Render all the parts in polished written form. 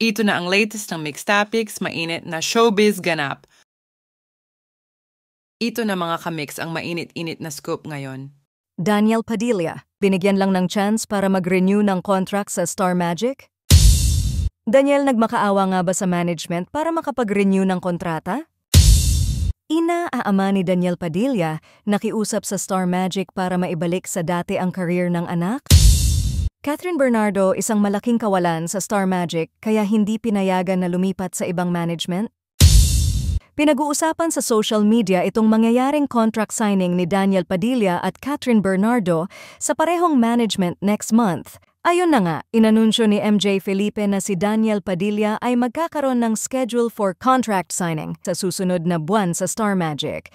Ito na ang latest ng Mix Topics, mainit na showbiz ganap. Ito na mga kamix ang mainit-init na scoop ngayon. Daniel Padilla, binigyan lang ng chance para mag-renew ng contract sa Star Magic? Daniel, nagmakaawa nga ba sa management para makapag-renew ng kontrata? Ina-aama ni Daniel Padilla, nakiusap sa Star Magic para maibalik sa dati ang career ng anak? Catherine Bernardo, isang malaking kawalan sa Star Magic kaya hindi pinayagan na lumipat sa ibang management? Pinag-uusapan sa social media itong mangyayaring contract signing ni Daniel Padilla at Catherine Bernardo sa parehong management next month. Ayon na nga, inanunsyo ni MJ Felipe na si Daniel Padilla ay magkakaroon ng schedule for contract signing sa susunod na buwan sa Star Magic.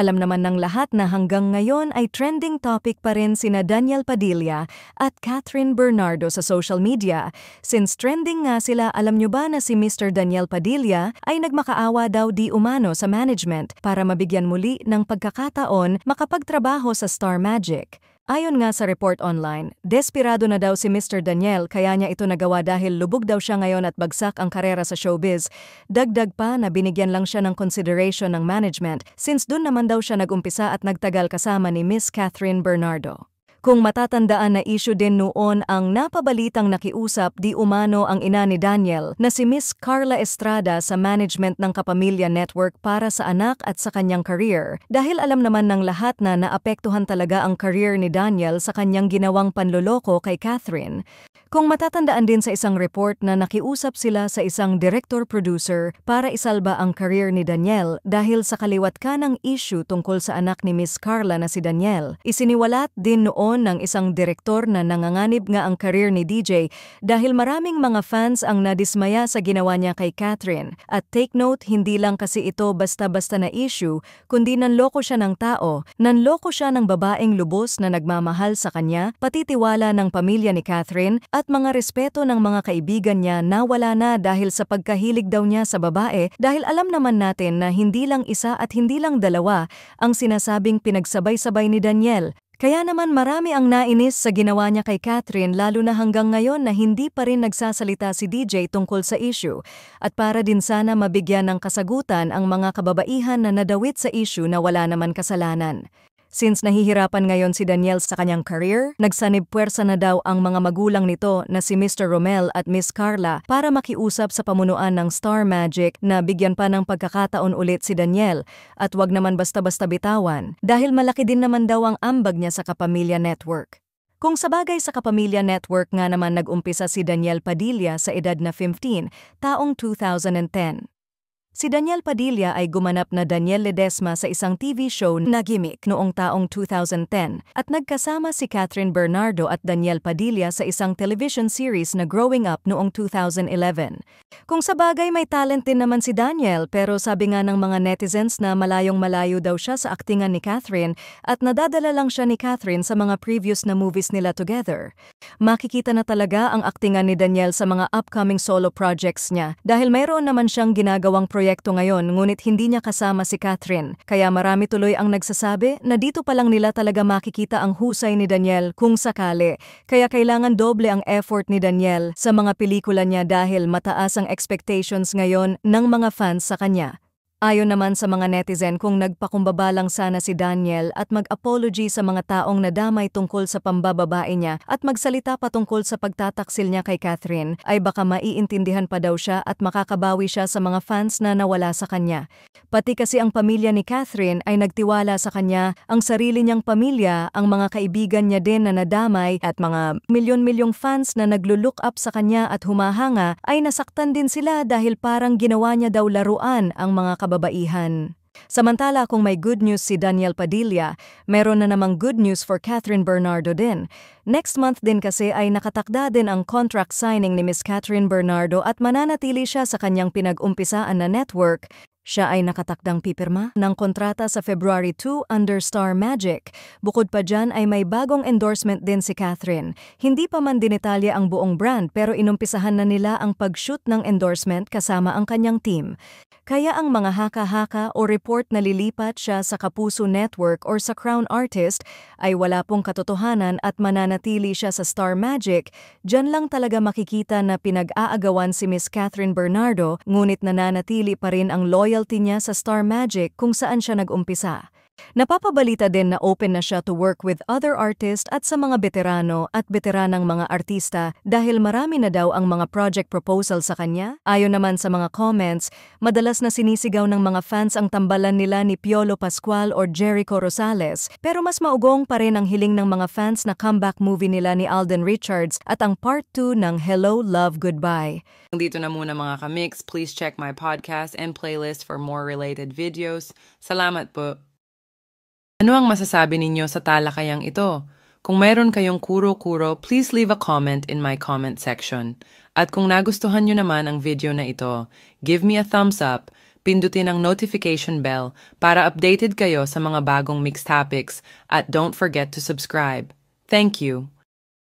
Alam naman ng lahat na hanggang ngayon ay trending topic pa rin sina Daniel Padilla at Catherine Bernardo sa social media. Since trending nga sila, alam nyo ba na si Mr. Daniel Padilla ay nagmakaawa daw di umano sa management para mabigyan muli ng pagkakataon makapagtrabaho sa Star Magic. Ayon nga sa report online, desperado na daw si Mr. Daniel kaya niya ito nagawa dahil lubog daw siya ngayon at bagsak ang karera sa showbiz. Dagdag pa na binigyan lang siya ng consideration ng management since dun naman daw siya nagumpisa at nagtagal kasama ni Miss Catherine Bernardo. Kung matatandaan na issue din noon ang napabalitang nakiusap di umano ang ina ni Daniel na si Miss Carla Estrada sa management ng Kapamilya Network para sa anak at sa kanyang career dahil alam naman ng lahat na naapektuhan talaga ang career ni Daniel sa kanyang ginawang panloloko kay Catherine. Kung matatandaan din sa isang report na nakiusap sila sa isang director-producer para isalba ang career ni Daniel dahil sa kaliwat kanang issue tungkol sa anak ni Miss Carla na si Daniel. Isiniwalat din noon ng isang direktor na nanganganib nga ang career ni DJ dahil maraming mga fans ang nadismaya sa ginawa niya kay Catherine. At take note, hindi lang kasi ito basta-basta na issue, kundi nanloko siya ng tao, nanloko siya ng babaeng lubos na nagmamahal sa kanya, pati tiwala ng pamilya ni Catherine at mga respeto ng mga kaibigan niya nawala na dahil sa pagkahilig daw niya sa babae dahil alam naman natin na hindi lang isa at hindi lang dalawa ang sinasabing pinagsabay-sabay ni Daniel. Kaya naman marami ang nainis sa ginawa niya kay Catherine lalo na hanggang ngayon na hindi pa rin nagsasalita si DJ tungkol sa issue at para din sana mabigyan ng kasagutan ang mga kababaihan na nadawit sa issue na wala naman kasalanan. Since nahihirapan ngayon si Daniel sa kanyang career, nagsanib puwersa na daw ang mga magulang nito na si Mr. Romel at Miss Carla para makiusap sa pamunuan ng Star Magic na bigyan pa ng pagkakataon ulit si Daniel at wag naman basta-basta bitawan dahil malaki din naman daw ang ambag niya sa Kapamilya Network. Kung sabagay sa Kapamilya Network nga naman nag-umpisa si Daniel Padilla sa edad na 15, taong 2010. Si Daniel Padilla ay gumanap na Daniel Ledesma sa isang TV show na Gimmick noong taong 2010 at nagkasama si Catherine Bernardo at Daniel Padilla sa isang television series na Growing Up noong 2011. Kung sabagay may talent din naman si Daniel pero sabi nga ng mga netizens na malayong-malayo daw siya sa aktingan ni Catherine at nadadala lang siya ni Catherine sa mga previous na movies nila together. Makikita na talaga ang aktingan ni Daniel sa mga upcoming solo projects niya dahil mayroon naman siyang ginagawang proyekto ngayon ngunit hindi niya kasama si Catherine. Kaya marami tuloy ang nagsasabi na dito pa lang nila talaga makikita ang husay ni Daniel kung sakali. Kaya kailangan doble ang effort ni Daniel sa mga pelikula niya dahil mataas ang expectations ngayon ng mga fans sa kanya. Ayon naman sa mga netizen kung nagpakumbaba lang sana si Daniel at mag-apology sa mga taong nadamay tungkol sa pambababae niya at magsalita pa tungkol sa pagtataksil niya kay Catherine ay baka maiintindihan pa daw siya at makakabawi siya sa mga fans na nawala sa kanya. Pati kasi ang pamilya ni Catherine ay nagtiwala sa kanya, ang sarili niyang pamilya, ang mga kaibigan niya din na nadamay at mga milyon-milyong fans na naglo-look up sa kanya at humahanga ay nasaktan din sila dahil parang ginawa niya daw laruan ang mga kababaihan. Samantala kung may good news si Daniel Padilla, meron na namang good news for Catherine Bernardo din. Next month din kasi ay nakatakda din ang contract signing ni Miss Catherine Bernardo at mananatili siya sa kanyang pinag-umpisaan na network. Siya ay nakatakdang pipirma ng kontrata sa February 2 under Star Magic. Bukod pa dyan ay may bagong endorsement din si Catherine. Hindi pa man dinetalya ang buong brand pero inumpisahan na nila ang pag-shoot ng endorsement kasama ang kanyang team. Kaya ang mga haka-haka o report na lilipat siya sa Kapuso Network or sa Crown Artist ay wala pong katotohanan at mananatili siya sa Star Magic. Diyan lang talaga makikita na pinag-aagawan si Miss Catherine Bernardo, ngunit nananatili pa rin ang loyalty niya sa Star Magic kung saan siya nag-umpisa. Napapabalita din na open na siya to work with other artists at sa mga veterano at veteranang mga artista dahil marami na daw ang mga project proposal sa kanya. Ayon naman sa mga comments, madalas na sinisigaw ng mga fans ang tambalan nila ni Piolo Pascual or Jericho Rosales, pero mas maugong pa rin ang hiling ng mga fans na comeback movie nila ni Alden Richards at ang part 2 ng Hello, Love, Goodbye. Dito na muna mga kamix. Please check my podcast and playlist for more related videos. Salamat po. Ano ang masasabi ninyo sa talakayang ito? Kung mayroon kayong kuro-kuro, please leave a comment in my comment section. At kung nagustuhan nyo naman ang video na ito, give me a thumbs up, pindutin ang notification bell para updated kayo sa mga bagong mixed topics at don't forget to subscribe. Thank you!